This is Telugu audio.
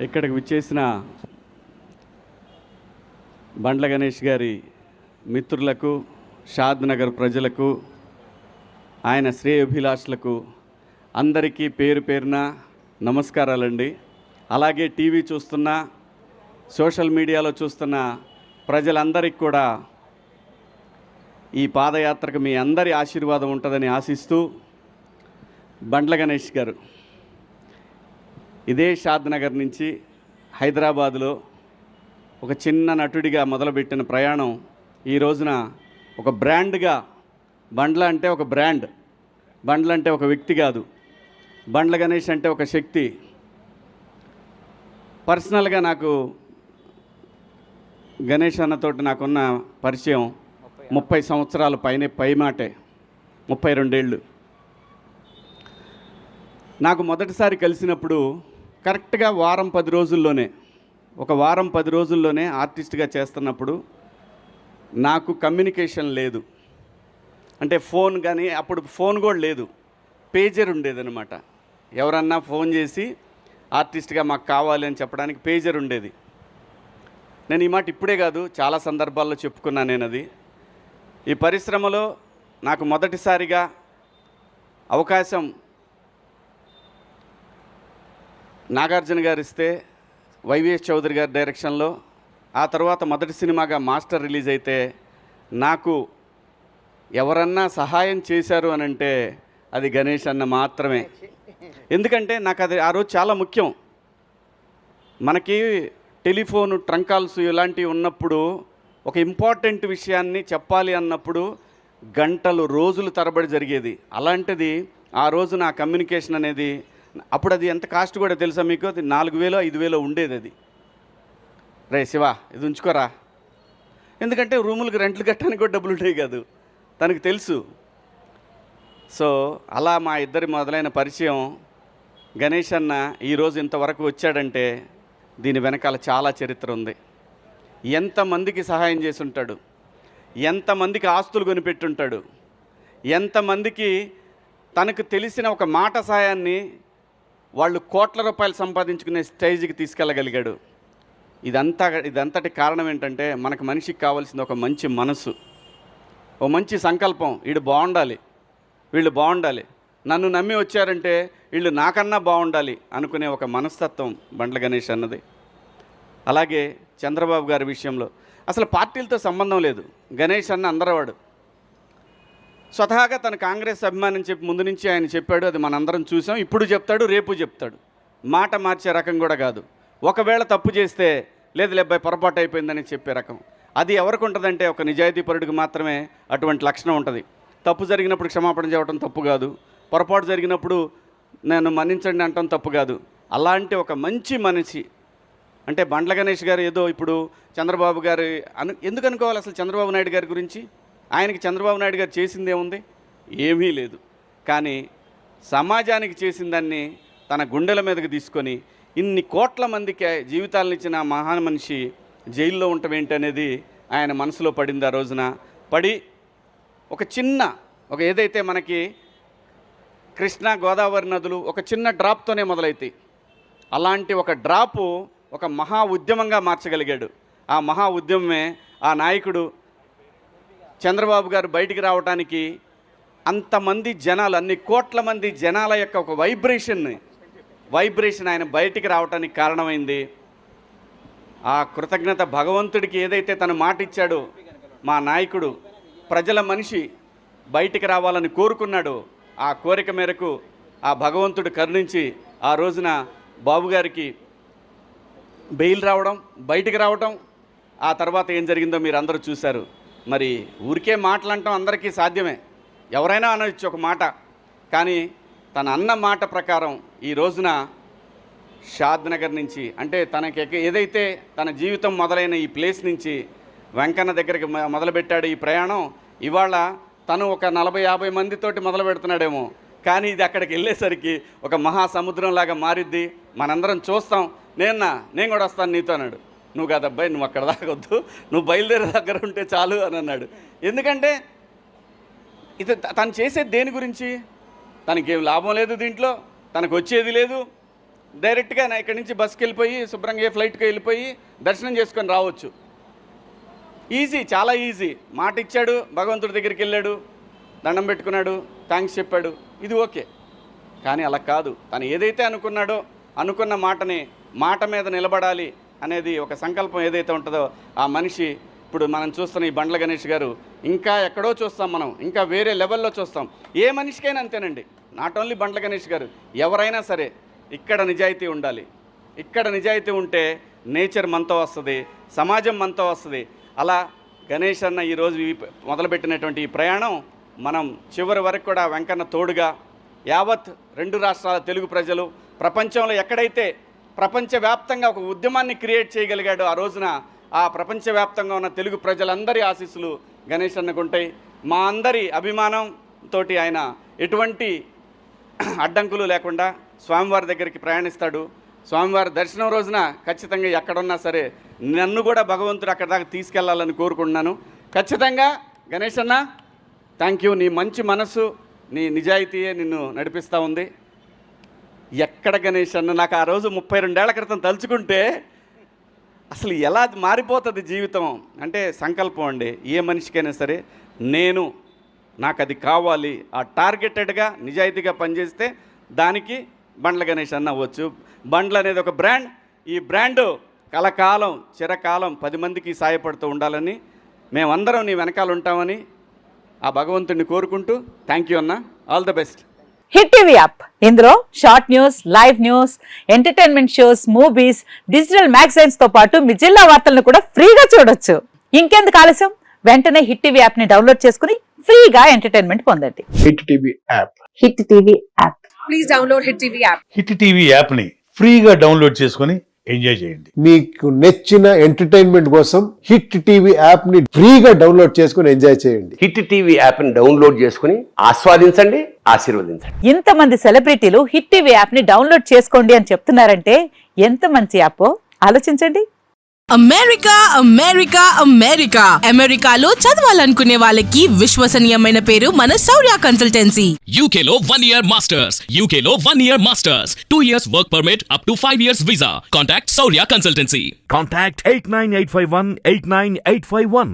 ఇక్కడికి విచ్చేసిన బండ్ల గణేష్ గారి మిత్రులకు, షాద్ నగర్ ప్రజలకు, ఆయన శ్రేయోభిలాషులకు అందరికీ పేరు పేరున నమస్కారాలండి. అలాగే టీవీ చూస్తున్న, సోషల్ మీడియాలో చూస్తున్న ప్రజలందరికీ కూడా ఈ పాదయాత్రకు మీ అందరి ఆశీర్వాదం ఉంటుందని ఆశిస్తూ, బండ్ల గణేష్ గారు ఇదే షాద్ నగర్ నుంచి హైదరాబాదులో ఒక చిన్న నటుడిగా మొదలుపెట్టిన ప్రయాణం ఈ రోజున ఒక బ్రాండ్గా, బండ్ల అంటే ఒక బ్రాండ్, బండ్ల అంటే ఒక వ్యక్తి కాదు, బండ్ల గణేష్ అంటే ఒక శక్తి. పర్సనల్గా నాకు గణేష్ అన్నతోటి నాకున్న పరిచయం 30 సంవత్సరాల పైమాటే, 32 ఏళ్ళు. నాకు మొదటిసారి కలిసినప్పుడు కరెక్ట్గా వారం 10 రోజుల్లోనే ఆర్టిస్ట్గా చేస్తున్నప్పుడు నాకు కమ్యూనికేషన్ లేదు. అంటే ఫోన్ కానీ, అప్పుడు ఫోన్ కూడా లేదు, పేజర్ ఉండేదన్నమాట. ఎవరన్నా ఫోన్ చేసి ఆర్టిస్ట్గా మాకు కావాలి అని చెప్పడానికి పేజర్ ఉండేది. నేను ఈ మాట ఇప్పుడే కాదు, చాలా సందర్భాల్లో చెప్పుకున్నాను నేను. అది ఈ పరిశ్రమలో నాకు మొదటిసారిగా అవకాశం నాగార్జున గారు ఇస్తే, వైవిఎస్ చౌదరి గారి డైరెక్షన్లో, ఆ తర్వాత మొదటి సినిమాగా మాస్టర్ రిలీజ్ అయితే నాకు ఎవరన్నా సహాయం చేశారు అని అంటే అది గణేష్ అన్న మాత్రమే. ఎందుకంటే నాకు అది ఆ రోజు చాలా ముఖ్యం. మనకి టెలిఫోను, ట్రంక్ కాల్స్ ఇలాంటివి ఉన్నప్పుడు ఒక ఇంపార్టెంట్ విషయాన్ని చెప్పాలి అన్నప్పుడు గంటలు, రోజులు తరబడి జరిగేది. అలాంటిది ఆ రోజు నా కమ్యూనికేషన్ అనేది, అప్పుడు అది ఎంత కాస్ట్ కూడా తెలుసా మీకు? అది 4,000 5,000 ఉండేది. అది రే శివ ఇది ఉంచుకోరా, ఎందుకంటే రూములకు రెంట్లు కట్టడానికి కూడా డబ్బులు ఉంటాయి కాదు, తనకు తెలుసు. సో అలా మా ఇద్దరి మొదలైన పరిచయం. గణేష్ అన్న ఈరోజు ఇంతవరకు వచ్చాడంటే దీని వెనకాల చాలా చరిత్ర ఉంది. ఎంతమందికి సహాయం చేసి ఉంటాడు, ఎంతమందికి ఆస్తులు కొనిపెట్టుంటాడు, ఎంతమందికి తనకు తెలిసిన ఒక మాట సాయాన్ని వాళ్ళు కోట్ల రూపాయలు సంపాదించుకునే స్టేజ్కి తీసుకెళ్ళగలిగాడు. ఇదంతటి కారణం ఏంటంటే మనకు మనిషికి కావాల్సింది ఒక మంచి మనసు, ఒక మంచి సంకల్పం. వీళ్ళు బాగుండాలి, వీళ్ళు బాగుండాలి, నన్ను నమ్మి వచ్చారంటే వీళ్ళు నాకన్నా బాగుండాలి అనుకునే ఒక మనస్తత్వం బండ్ల గణేష్ అన్నది. అలాగే చంద్రబాబు గారి విషయంలో అసలు పార్టీలతో సంబంధం లేదు. గణేష్ అన్న అందరవాడు. స్వతహాగా తన కాంగ్రెస్ అభిమానం చెప్పి ముందు నుంచి ఆయన చెప్పాడు, అది మనందరం చూసాం. ఇప్పుడు చెప్తాడు, రేపు చెప్తాడు. మాట మార్చే రకం కూడా కాదు. ఒకవేళ తప్పు చేస్తే లేదు లేబ్బాయి పొరపాటు అయిపోయిందని చెప్పే రకం. అది ఎవరికి ఉంటుందంటే ఒక నిజాయితీపరుడికి మాత్రమే అటువంటి లక్షణం ఉంటుంది. తప్పు జరిగినప్పుడు క్షమాపణ చెప్పడం తప్పు కాదు, పొరపాటు జరిగినప్పుడు నేను మన్నించండి అంటాం తప్పు కాదు. అలాంటి ఒక మంచి మనిషి అంటే బండ్ల గణేష్ గారు. ఏదో ఇప్పుడు చంద్రబాబు గారు ఎందుకు అనుకోవాలి అసలు చంద్రబాబు నాయుడు గారి గురించి? ఆయనకి చంద్రబాబు నాయుడు గారు చేసిందే ఉంది, ఏమీ లేదు. కానీ సమాజానికి చేసిన దాన్ని తన గుండెల మీదకి తీసుకొని ఇన్ని కోట్ల మందికి జీవితాలను ఇచ్చిన మహాన్ మనిషి జైల్లో ఉండటం ఏంటనేది ఆయన మనసులో పడింది. ఆ రోజున పడి ఒక ఏదైతే మనకి కృష్ణా గోదావరి నదులు ఒక చిన్న డ్రాప్తోనే మొదలవుతాయి, అలాంటి ఒక డ్రాపు ఒక మహా ఉద్యమంగా మార్చగలిగాడు. ఆ మహా ఉద్యమమే ఆ నాయకుడు చంద్రబాబు గారు బయటికి రావడానికి అంతమంది జనాలు, అన్ని కోట్ల మంది జనాల యొక్క ఒక వైబ్రేషన్ ఆయన బయటికి రావడానికి కారణమైంది. ఆ కృతజ్ఞత భగవంతుడికి ఏదైతే తను మాట ఇచ్చాడో, మా నాయకుడు ప్రజల మనిషి బయటికి రావాలని కోరుకున్నాడు, ఆ కోరిక మేరకు ఆ భగవంతుడు కరుణించి ఆ రోజున బాబు గారికి బెయిల్ రావడం, బయటికి రావడం. ఆ తర్వాత ఏం జరిగిందో మీరు అందరూ చూశారు. మరి ఊరికే మాటలంటాం అందరికీ సాధ్యమే, ఎవరైనా అనొచ్చు ఒక మాట. కానీ తన అన్న మాట ప్రకారం ఈ రోజున షాద్ నగర్ నుంచి, అంటే తనకి ఏదైతే తన జీవితం మొదలైన ఈ ప్లేస్ నుంచి వెంకన్న దగ్గరికి మొదలుపెట్టాడు ఈ ప్రయాణం. ఇవాళ తను ఒక 40-50 మందితోటి మొదలు పెడుతున్నాడేమో, కానీ ఇది అక్కడికి వెళ్ళేసరికి ఒక మహాసముద్రంలాగా మారిద్ది. మనందరం చూస్తాం. నేను కూడా వస్తాను నీతో అన్నాడు. నువ్వు కాదబ్బాయి, నువ్వు అక్కడ దాకొద్దు, నువ్వు బయలుదేరే దగ్గర ఉంటే చాలు అని అన్నాడు. ఎందుకంటే ఇది తను చేసేది దేని గురించి? తనకేం లాభం లేదు, దీంట్లో తనకు వచ్చేది లేదు. డైరెక్ట్గా ఇక్కడి నుంచి బస్కి వెళ్ళిపోయి శుభ్రంగా ఫ్లైట్కి వెళ్ళిపోయి దర్శనం చేసుకొని రావచ్చు. ఈజీ, చాలా ఈజీ. మాట ఇచ్చాడు, భగవంతుడి దగ్గరికి వెళ్ళాడు, దండం పెట్టుకున్నాడు, థ్యాంక్స్ చెప్పాడు, ఇది ఓకే. కానీ అలా కాదు. తను ఏదైతే అనుకున్నాడో అనుకున్న మాట మీద నిలబడాలి అనేది ఒక సంకల్పం ఏదైతే ఉంటుందో ఆ మనిషి ఇప్పుడు మనం చూస్తున్న ఈ బండ్ల గణేష్ గారు ఇంకా ఎక్కడో చూస్తాం, మనం ఇంకా వేరే లెవెల్లో చూస్తాం. ఏ మనిషికైనా అంతేనండి, నాట్ ఓన్లీ బండ్ల గణేష్ గారు, ఎవరైనా సరే ఇక్కడ నిజాయితీ ఉండాలి. ఇక్కడ నిజాయితీ ఉంటే నేచర్ మనతో వస్తుంది, సమాజం మనతో వస్తుంది. అలా గణేష్ అన్న ఈరోజు మొదలుపెట్టినటువంటి ఈ ప్రయాణం మనం చివరి వరకు కూడా వెంకన్న తోడుగా యావత్ 2 రాష్ట్రాల తెలుగు ప్రజలు ప్రపంచంలో ఎక్కడైతే ప్రపంచవ్యాప్తంగా ఒక ఉద్యమాన్ని క్రియేట్ చేయగలిగాడో ఆ రోజున ఆ ప్రపంచవ్యాప్తంగా ఉన్న తెలుగు ప్రజలందరి ఆశీస్సులు గణేష్ అన్నకుంటాయి. మా అందరి అభిమానంతో ఆయన ఎటువంటి అడ్డంకులు లేకుండా స్వామివారి దగ్గరికి ప్రయాణిస్తాడు. స్వామివారి దర్శనం రోజున ఖచ్చితంగా ఎక్కడున్నా సరే నన్ను కూడా భగవంతుడు అక్కడ దాకా తీసుకెళ్లాలని కోరుకుంటున్నాను. ఖచ్చితంగా గణేష్ అన్న థ్యాంక్ యూ. నీ మంచి మనసు, నీ నిజాయితీయే నిన్ను నడిపిస్తూ ఉంది. ఎక్కడ గణేష్ అన్న నాకు ఆ రోజు 32 ఏళ్ల క్రితం తలుచుకుంటే అసలు ఎలా మారిపోతుంది జీవితం అంటే సంకల్పం అండి. ఏ మనిషికైనా సరే నాకు అది కావాలి, ఆ టార్గెటెడ్గా నిజాయితీగా పనిచేస్తే దానికి బండ్ల గణేష్ అన్న అవ్వచ్చు. బండ్లు అనేది ఒక బ్రాండ్. ఈ బ్రాండు కలకాలం చిరకాలం 10 మందికి సాయపడుతూ ఉండాలని మేమందరం నీ వెనకాల ఉంటామని ఆ భగవంతుడిని కోరుకుంటూ థ్యాంక్ యూ అన్న, all the best. Hit TV app, ఇందులో short news, live news, entertainment shows, movies, digital magazines తో పాటు మీ జిల్లా వార్తలను కూడా ఫ్రీగా చూడొచ్చు. ఇంకెందుకు ఆలస్యం, వెంటనే హిట్ టీవీ యాప్ ని డౌన్లోడ్ చేసుకుని ఫ్రీగా ఎంటర్టైన్మెంట్ పొందండి. Hit TV app, hit TV app, please download hit TV app. Hit TV app ని ఫ్రీగా డౌన్లోడ్ చేసుకొని ఎంజాయ్ చేయండి. మీకు నచ్చిన ఎంటర్టైన్మెంట్ కోసం హిట్ టీవీ యాప్ ని ఫ్రీగా డౌన్లోడ్ చేసుకుని ఎంజాయ్ చేయండి. హిట్ టీవీ యాప్ ని డౌన్లోడ్ చేసుకుని ఆస్వాదించండి, ఆశీర్వదించండి. ఇంతమంది సెలబ్రిటీలు హిట్ టీవీ యాప్ ని డౌన్లోడ్ చేసుకోండి అని చెప్తున్నారంటే ఎంత మంచి యాప్ ఆలోచించండి. అమెరికా అమెరికాలో చదవాలనుకునే వాళ్ళకి విశ్వసనీయమైన పేరు మన శౌర్య కన్సల్టెన్సీ. UK లో 1 year masters, UK లో 1 year masters, 2 years work permit up to 5 years visa. Contact Saurya Consultancy. Contact 89851 89851.